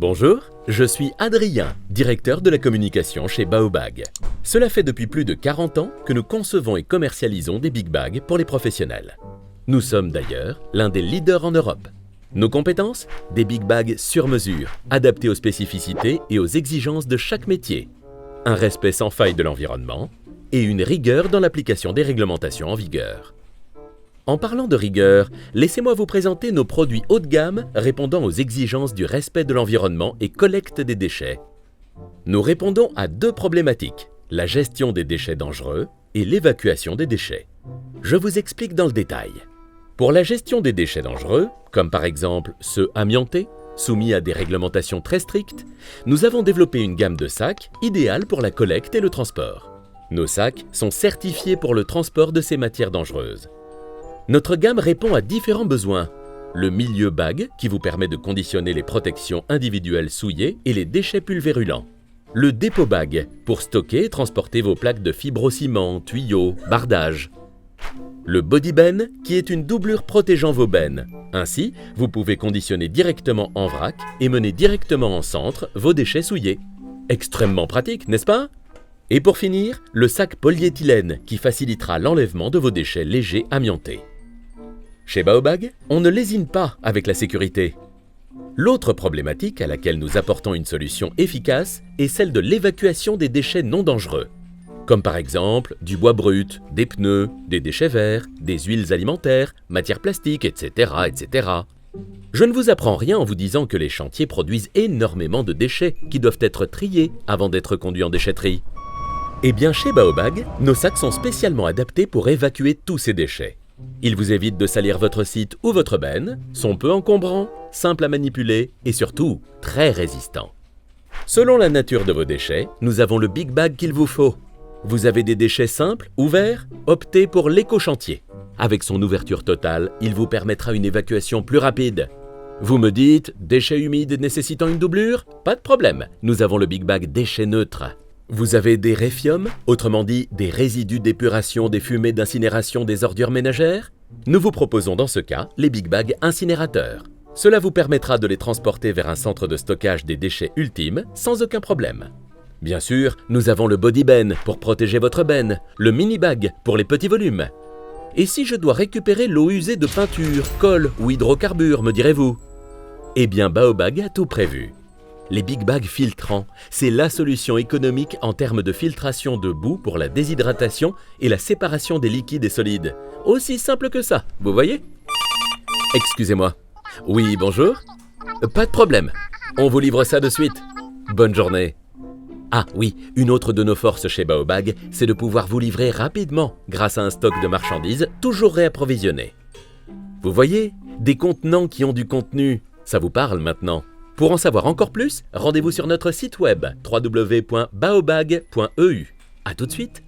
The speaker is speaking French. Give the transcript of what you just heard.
Bonjour, je suis Adrien, directeur de la communication chez Baobag. Cela fait depuis plus de 40 ans que nous concevons et commercialisons des big bags pour les professionnels. Nous sommes d'ailleurs l'un des leaders en Europe. Nos compétences? Des big bags sur mesure, adaptés aux spécificités et aux exigences de chaque métier. Un respect sans faille de l'environnement et une rigueur dans l'application des réglementations en vigueur. En parlant de rigueur, laissez-moi vous présenter nos produits haut de gamme répondant aux exigences du respect de l'environnement et collecte des déchets. Nous répondons à deux problématiques, la gestion des déchets dangereux et l'évacuation des déchets. Je vous explique dans le détail. Pour la gestion des déchets dangereux, comme par exemple ceux amiantés, soumis à des réglementations très strictes, nous avons développé une gamme de sacs idéale pour la collecte et le transport. Nos sacs sont certifiés pour le transport de ces matières dangereuses. Notre gamme répond à différents besoins. Le milieu bag, qui vous permet de conditionner les protections individuelles souillées et les déchets pulvérulents. Le dépôt bag, pour stocker et transporter vos plaques de fibrociment, tuyaux, bardage. Le body ben, qui est une doublure protégeant vos bennes. Ainsi, vous pouvez conditionner directement en vrac et mener directement en centre vos déchets souillés. Extrêmement pratique, n'est-ce pas? Et pour finir, le sac polyéthylène, qui facilitera l'enlèvement de vos déchets légers amiantés. Chez Baobag, on ne lésine pas avec la sécurité. L'autre problématique à laquelle nous apportons une solution efficace est celle de l'évacuation des déchets non dangereux, comme par exemple du bois brut, des pneus, des déchets verts, des huiles alimentaires, matières plastiques, etc., etc. Je ne vous apprends rien en vous disant que les chantiers produisent énormément de déchets qui doivent être triés avant d'être conduits en déchetterie. Eh bien, chez Baobag, nos sacs sont spécialement adaptés pour évacuer tous ces déchets. Ils vous évitent de salir votre site ou votre benne, sont peu encombrants, simples à manipuler et surtout très résistants. Selon la nature de vos déchets, nous avons le big bag qu'il vous faut. Vous avez des déchets simples, ouverts? Optez pour l'éco-chantier. Avec son ouverture totale, il vous permettra une évacuation plus rapide. Vous me dites, déchets humides nécessitant une doublure? Pas de problème, nous avons le big bag déchets neutres. Vous avez des réfiums, autrement dit des résidus d'épuration des fumées d'incinération des ordures ménagères? Nous vous proposons dans ce cas les big bags incinérateurs. Cela vous permettra de les transporter vers un centre de stockage des déchets ultimes sans aucun problème. Bien sûr, nous avons le body ben pour protéger votre benne, le mini bag pour les petits volumes. Et si je dois récupérer l'eau usée de peinture, colle ou hydrocarbures, me direz-vous? Eh bien, Baobag a tout prévu. Les big bags filtrants, c'est la solution économique en termes de filtration de boue pour la déshydratation et la séparation des liquides et solides. Aussi simple que ça, vous voyez? Excusez-moi. Oui, bonjour? Pas de problème. On vous livre ça de suite. Bonne journée. Ah oui, une autre de nos forces chez Baobag, c'est de pouvoir vous livrer rapidement grâce à un stock de marchandises toujours réapprovisionné. Vous voyez? Des contenants qui ont du contenu. Ça vous parle maintenant? Pour en savoir encore plus, rendez-vous sur notre site web www.baobag.eu. À tout de suite!